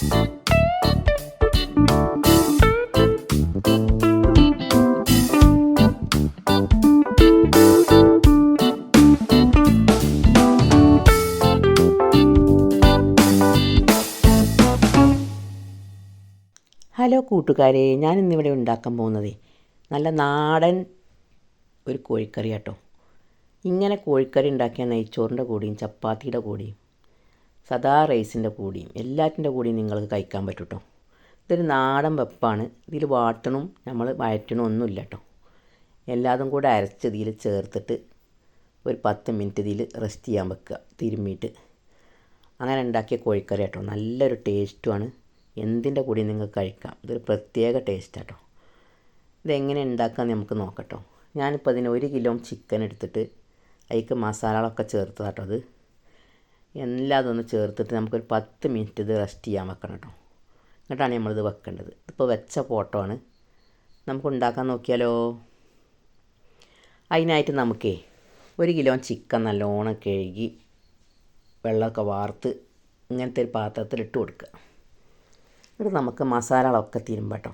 Hello കൂട്ടുകാരെ, ഞാനിന്നിവിടെ ഉണ്ടാക്കാൻ പോകുന്നത് നല്ല നാടൻ ഒരു കോഴിക്കറി കേട്ടോ. ഇങ്ങനെ കോഴിക്കറി ഉണ്ടാക്കിയാൽ നെയ്ച്ചോറിൻ്റെ കൂടിയും ചപ്പാത്തിയുടെ കൂടിയും സദാ റൈസിൻ്റെ കൂടിയും എല്ലാറ്റിൻ്റെ കൂടിയും നിങ്ങൾക്ക് കഴിക്കാൻ പറ്റും കേട്ടോ. ഇതൊരു നാടൻ വെപ്പാണ്. ഇതിൽ വാട്ടണം നമ്മൾ വഴറ്റണം ഒന്നുമില്ല കേട്ടോ. എല്ലാതും കൂടെ അരച്ച് ഇതിൽ ചേർത്തിട്ട് ഒരു 10 മിനിറ്റ് ഇതിൽ റെസ്റ്റ് ചെയ്യാൻ വെക്കുക, തിരുമ്മിയിട്ട്. അങ്ങനെ ഉണ്ടാക്കിയ കോഴിക്കറി കേട്ടോ. നല്ലൊരു ടേസ്റ്റുമാണ്. എന്തിൻ്റെ കൂടി നിങ്ങൾക്ക് കഴിക്കാം. ഇതൊരു പ്രത്യേക ടേസ്റ്റ് കേട്ടോ. ഇതെങ്ങനെ ഉണ്ടാക്കാമെന്ന് നമുക്ക് നോക്കട്ടോ. ഞാനിപ്പോൾ അതിന് 1 കിലോ ചിക്കൻ എടുത്തിട്ട് അതിലേക്ക് മസാലകളൊക്കെ ചേർത്ത് കേട്ടോ. അത് എല്ലാതൊന്ന് ചേർത്തിട്ട് നമുക്കൊരു 10 മിനിറ്റ് ഇത് റെസ്റ്റ് ചെയ്യാൻ വെക്കണം കേട്ടോ. എന്നിട്ടാണ് നമ്മളിത് വെക്കേണ്ടത്. ഇപ്പോൾ വെച്ച ഫോട്ടോ ആണ്. നമുക്ക് ഉണ്ടാക്കാൻ നോക്കിയാലോ. അതിനായിട്ട് നമുക്കേ 1 കിലോ ചിക്കൻ നല്ലോണം കഴുകി വെള്ളമൊക്കെ വാർത്ത് ഇങ്ങനത്തെ ഒരു പാത്രത്തിൽ ഇട്ട് കൊടുക്കുക. എന്നിട്ട് നമുക്ക് മസാലകളൊക്കെ തിരുമ്പട്ടോ.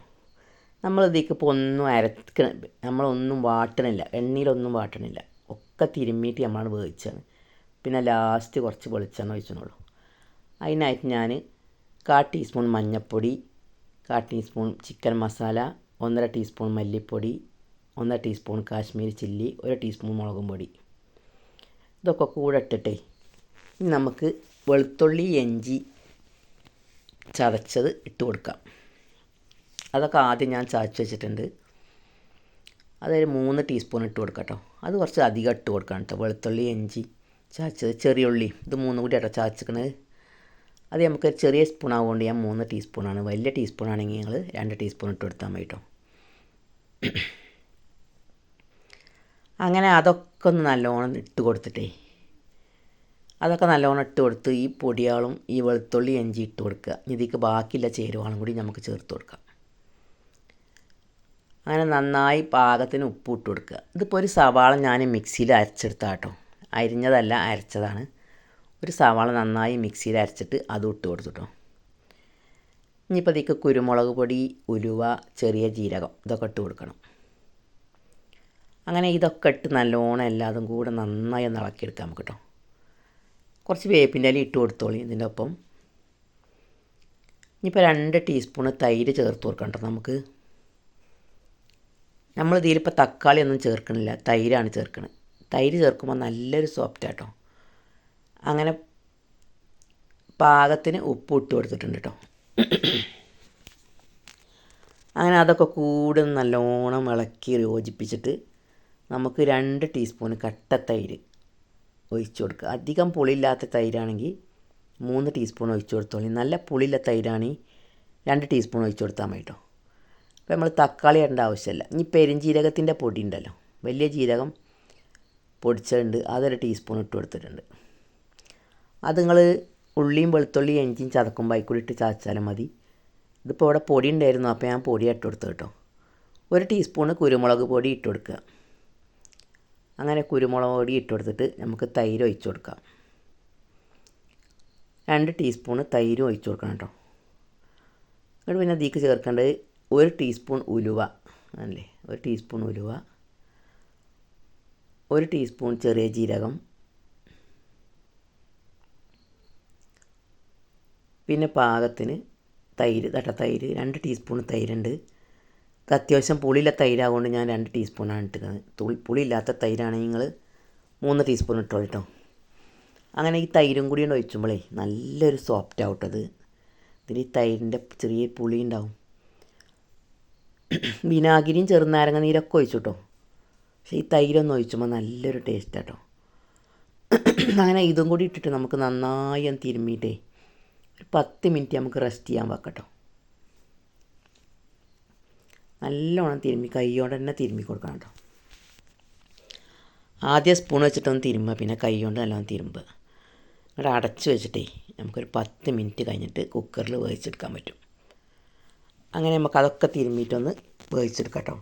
നമ്മളിതിലേക്ക് ഇപ്പോൾ ഒന്നും നമ്മളൊന്നും വാട്ടണില്ല, എണ്ണയിലൊന്നും വാട്ടണില്ല. ഒക്കെ തിരുമ്മിയിട്ട് നമ്മളാണ് വേവിച്ചാണ്. പിന്നെ ലാസ്റ്റ് കുറച്ച് വെളിച്ചെണ്ണ ഒഴിച്ചെന്നുള്ളൂ. അതിനായിട്ട് ഞാൻ 1/4 ടീസ്പൂൺ മഞ്ഞൾപ്പൊടി, 1/4 ടീസ്പൂൺ ചിക്കൻ മസാല, 1.5 ടീസ്പൂൺ മല്ലിപ്പൊടി, 1.5 ടീസ്പൂൺ കാശ്മീരി ചില്ലി, 1 ടീസ്പൂൺ മുളകും പൊടി, ഇതൊക്കെ കൂടെ ഇട്ടിട്ടേ നമുക്ക് വെളുത്തുള്ളി ഇഞ്ചി ചതച്ചത് ഇട്ട് കൊടുക്കാം. അതൊക്കെ ആദ്യം ഞാൻ ചതച്ച് വെച്ചിട്ടുണ്ട്. അതൊരു 3 ടീസ്പൂൺ ഇട്ട് കൊടുക്കാം കേട്ടോ. അത് കുറച്ച് അധികം ഇട്ട് കൊടുക്കണം കേട്ടോ. വെളുത്തുള്ളി ഇഞ്ചി ചതച്ചത്, ചെറിയ ഉള്ളി, ഇത് 3 കൂടി കേട്ടോ ചതച്ചിക്കണത്. അത് നമുക്ക് ചെറിയ സ്പൂൺ ആവുകൊണ്ട് ഞാൻ 3 ടീസ്പൂണാണ്. വലിയ ടീസ്പൂൺ ആണെങ്കിൽ നിങ്ങൾ 2 ടീസ്പൂൺ ഇട്ട് കൊടുത്താൽ മതി കേട്ടോ. അങ്ങനെ അതൊക്കെ ഒന്ന് നല്ലോണം ഇട്ട് കൊടുത്തിട്ടേ, അതൊക്കെ നല്ലോണം ഇട്ട് കൊടുത്ത് ഈ പൊടിയാളും ഈ വെളുത്തുള്ളി ഇഞ്ചി ഇട്ട് കൊടുക്കുക. ഇതിലേക്ക് ബാക്കിയുള്ള ചേരുവകളും കൂടി നമുക്ക് ചേർത്ത് കൊടുക്കാം. അങ്ങനെ നന്നായി പാകത്തിന് ഉപ്പ് ഇട്ട് കൊടുക്കുക. ഇതിപ്പോൾ ഒരു സവാള ഞാൻ മിക്സിയിൽ അരച്ചെടുത്താൽ കേട്ടോ. അരിഞ്ഞതല്ല, അരച്ചതാണ്. ഒരു സവാള നന്നായി മിക്സിയിൽ അരച്ചിട്ട് അതും ഇട്ട് കൊടുത്തു കേട്ടോ. ഇനിയിപ്പോൾ ഇതിലേക്ക് കുരുമുളക് പൊടി, ഉലുവ, ചെറിയ ജീരകം ഇതൊക്കെ ഇട്ട് കൊടുക്കണം. അങ്ങനെ ഇതൊക്കെ ഇട്ട് നല്ലോണം എല്ലാതും കൂടെ നന്നായി ഒന്ന് ഇളക്കിയെടുക്കാം നമുക്ക് കേട്ടോ. കുറച്ച് വേപ്പിൻ്റെ ഇല ഇട്ട് കൊടുത്തോളി ഇതിൻ്റെ ഒപ്പം. ഇനിയിപ്പോൾ 2 ടീസ്പൂൺ തൈര് ചേർത്ത് കൊടുക്കണം കേട്ടോ. നമുക്ക് നമ്മളിതിലിപ്പോൾ തക്കാളി ഒന്നും ചേർക്കണില്ല, തൈരാണ് ചേർക്കുന്നത്. തൈര് ചേർക്കുമ്പോൾ നല്ലൊരു സോഫ്റ്റ് കേട്ടോ. അങ്ങനെ പാകത്തിന് ഉപ്പ് ഇട്ട് കൊടുത്തിട്ടുണ്ട് കേട്ടോ. അങ്ങനെ അതൊക്കെ കൂടെ നല്ലോണം ഇളക്കി യോജിപ്പിച്ചിട്ട് നമുക്ക് 2 ടീസ്പൂൺ കട്ട തൈര് ഒഴിച്ചു കൊടുക്കുക. അധികം പുളിയില്ലാത്ത തൈരാണെങ്കിൽ 3 ടീസ്പൂൺ ഒഴിച്ചു കൊടുത്തോളി. നല്ല പുളിയുള്ള തൈരാണെങ്കിൽ 2 ടീസ്പൂൺ ഒഴിച്ചു കൊടുത്താൽ മതി കേട്ടോ. അപ്പോൾ നമ്മൾ തക്കാളി ഇടേണ്ട ആവശ്യമില്ല. ഇനി പെരുംജീരകത്തിൻ്റെ പൊടി ഉണ്ടല്ലോ, വലിയ ജീരകം പൊടിച്ചതുണ്ട്, അതൊരു ടീസ്പൂൺ ഇട്ട് കൊടുത്തിട്ടുണ്ട്. അത് നിങ്ങൾ ഉള്ളിയും വെളുത്തുള്ളിയും ഇഞ്ചിയും ചതക്കുമ്പോൾ അതിൽ കൂടി ഇട്ട് ചതച്ചാലും മതി. ഇതിപ്പോൾ ഇവിടെ പൊടി ഉണ്ടായിരുന്നു, അപ്പോൾ ഞാൻ പൊടി ഇട്ട് കൊടുത്തു കേട്ടോ. 1 ടീസ്പൂണ് കുരുമുളക് പൊടി ഇട്ട് കൊടുക്കുക. അങ്ങനെ കുരുമുളക് പൊടി ഇട്ട് കൊടുത്തിട്ട് നമുക്ക് തൈര് ഒഴിച്ച് കൊടുക്കാം. 2 ടീസ്പൂണ് തൈരും ഒഴിച്ച് കൊടുക്കണം കേട്ടോ. എന്നിട്ട് പിന്നെ അതിലേക്ക് ചേർക്കേണ്ടത് 1 ടീസ്പൂൺ ഉലുവ അല്ലേ, 1 ടീസ്പൂൺ ഉലുവ, 1 ടീസ്പൂൺ ചെറിയ ജീരകം, പിന്നെ പാകത്തിന് തൈര്, തൈര് 2 ടീസ്പൂൺ തൈരുണ്ട്. ഇത് അത്യാവശ്യം പുളിയില്ല തൈരാകൊണ്ട് ഞാൻ 2 ടീസ്പൂണാണ് ഇട്ടത്. പുളിയില്ലാത്ത തൈരാണെങ്കിൽ നിങ്ങൾ 3 ടീസ്പൂൺ ഇട്ടോളൂ കേട്ടോ. അങ്ങനെ ഈ തൈരും കൂടി ഒഴിച്ചുമ്പോഴേ നല്ലൊരു സോഫ്റ്റ് ആവട്ടത്. ഇതിൽ ഈ തൈരിൻ്റെ ചെറിയ പുളി ഉണ്ടാവും. വിനാഗിരിയും ചെറുനാരങ്ങ നീരൊക്കെ ഒഴിച്ചു കേട്ടോ. പക്ഷേ ഈ തൈരൊന്നും ഒഴിച്ചുമ്പോൾ നല്ലൊരു ടേസ്റ്റ് കേട്ടോ. അങ്ങനെ ഇതും കൂടി ഇട്ടിട്ട് നമുക്ക് നന്നായി ഒന്ന് തിരുമ്മിയിട്ടേ ഒരു 10 മിനിറ്റ് നമുക്ക് റെസ്റ്റ് ചെയ്യാൻ വെക്കട്ടോ. നല്ലോണം തിരുമ്മി കൈകൊണ്ട് തന്നെ തിരുമ്മി കൊടുക്കണം കേട്ടോ. ആദ്യം സ്പൂൺ വെച്ചിട്ടൊന്ന് തിരുമ്മുക, പിന്നെ കൈ കൊണ്ട് നല്ലോണം തിരുമ്പുക. എന്നിട്ട് അടച്ച് വെച്ചിട്ടേ നമുക്കൊരു 10 മിനിറ്റ് കഴിഞ്ഞിട്ട് കുക്കറിൽ വേവിച്ചെടുക്കാൻ പറ്റും. അങ്ങനെ നമുക്ക് അതൊക്കെ തിരുമ്മിയിട്ടൊന്ന് വേവിച്ചെടുക്കാം കേട്ടോ.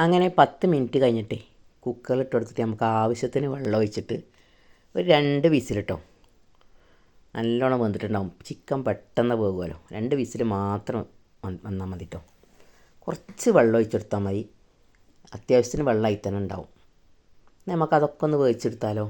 അങ്ങനെ 10 മിനിറ്റ് കഴിഞ്ഞിട്ട് കുക്കറിലിട്ട് കൊടുത്തിട്ട് നമുക്ക് ആവശ്യത്തിന് വെള്ളം ഒഴിച്ചിട്ട് ഒരു 2 വിസിലിട്ടോ. നല്ലോണം വെന്തിട്ടുണ്ടാവും. ചിക്കൻ പെട്ടെന്ന് പോകുമല്ലോ. 2 വിസിൽ മാത്രം വന്നാൽ മതി കേട്ടോ. കുറച്ച് വെള്ളം ഒഴിച്ചെടുത്താൽ മതി. അത്യാവശ്യത്തിന് വെള്ളമായി തന്നെ ഉണ്ടാവും. നമുക്കതൊക്കെ ഒന്ന് വേവിച്ചെടുത്താലോ.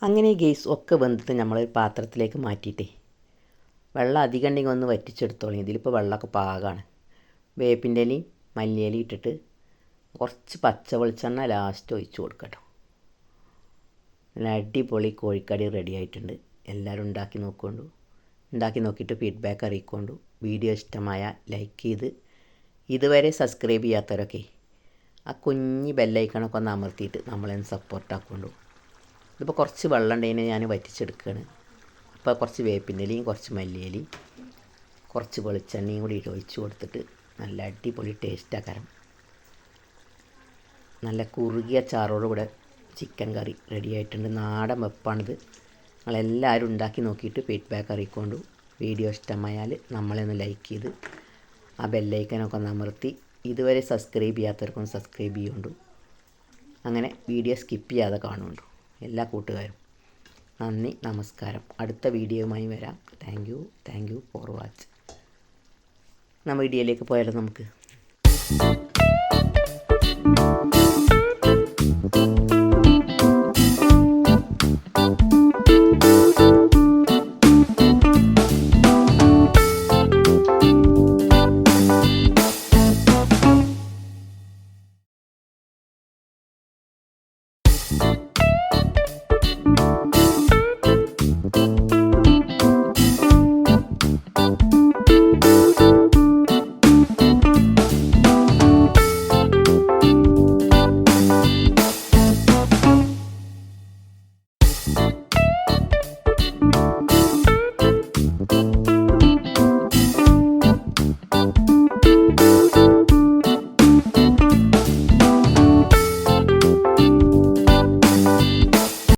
അങ്ങനെ ഗെയ്സ് ഒക്കെ വെന്തിട്ട് നമ്മൾ പാത്രത്തിലേക്ക് മാറ്റിയിട്ടേ വെള്ളം അധികം ഉണ്ടെങ്കിൽ ഒന്ന് വറ്റിച്ചെടുത്തോളൂ. ഇതിലിപ്പോൾ വെള്ളമൊക്കെ പാകമാണ്. വേപ്പിൻ്റെ ഇലയും മല്ലിയിലയും ഇട്ടിട്ട് കുറച്ച് പച്ച വെളിച്ചെണ്ണ ലാസ്റ്റ് ഒഴിച്ച് കൊടുക്കട്ടോ. നല്ല അടിപൊളി കോഴിക്കറി റെഡി ആയിട്ടുണ്ട്. എല്ലാവരും ഉണ്ടാക്കി നോക്കൊണ്ടു. ഉണ്ടാക്കി നോക്കിയിട്ട് ഫീഡ്ബാക്ക് അറിയിക്കൊണ്ടു. വീഡിയോ ഇഷ്ടമായ ലൈക്ക് ചെയ്ത് ഇതുവരെ സബ്സ്ക്രൈബ് ചെയ്യാത്തവരൊക്കെ ആ കുഞ്ഞ് ബെല്ലൈക്കണൊക്കെ ഒന്ന് അമർത്തിയിട്ട് നമ്മളെന്ന് സപ്പോർട്ടാക്കൊണ്ടു. ഇതിപ്പോൾ കുറച്ച് വെള്ളം ഉണ്ടെങ്കിൽ ഞാൻ വറ്റിച്ചെടുക്കുകയാണ്. അപ്പോൾ കുറച്ച് വേപ്പിൻ്റെ ഇലയും കുറച്ച് മല്ലിയിലയും കുറച്ച് വെളിച്ചെണ്ണയും കൂടി ഒഴിച്ച് കൊടുത്തിട്ട് നല്ല അടിപൊളി ടേസ്റ്റാക്കാരം. നല്ല കുറുകിയ ചാറോടുകൂടെ ചിക്കൻ കറി റെഡി ആയിട്ടുണ്ട്. നാടൻ വെപ്പാണിത്. നിങ്ങളെല്ലാവരും ഉണ്ടാക്കി നോക്കിയിട്ട് ഫീഡ്ബാക്ക് അറിയിക്കൊണ്ടു. വീഡിയോ ഇഷ്ടമായാൽ നമ്മളൊന്ന് ലൈക്ക് ചെയ്ത് ആ ബെല്ലൈക്കനൊക്കെ ഒന്ന് അമർത്തി ഇതുവരെ സബ്സ്ക്രൈബ് ചെയ്യാത്തവർക്കൊന്ന് സബ്സ്ക്രൈബ് ചെയ്യുകൊണ്ടു. അങ്ങനെ വീഡിയോ സ്കിപ്പ് ചെയ്യാതെ കാണുന്നുണ്ടു എല്ലാ കൂട്ടുകാരും. നന്ദി, നമസ്കാരം. അടുത്ത വീഡിയോയുമായി വരാം. Thank you for watch. വീഡിയോയിലേക്ക് പോയാലോ നമുക്ക്.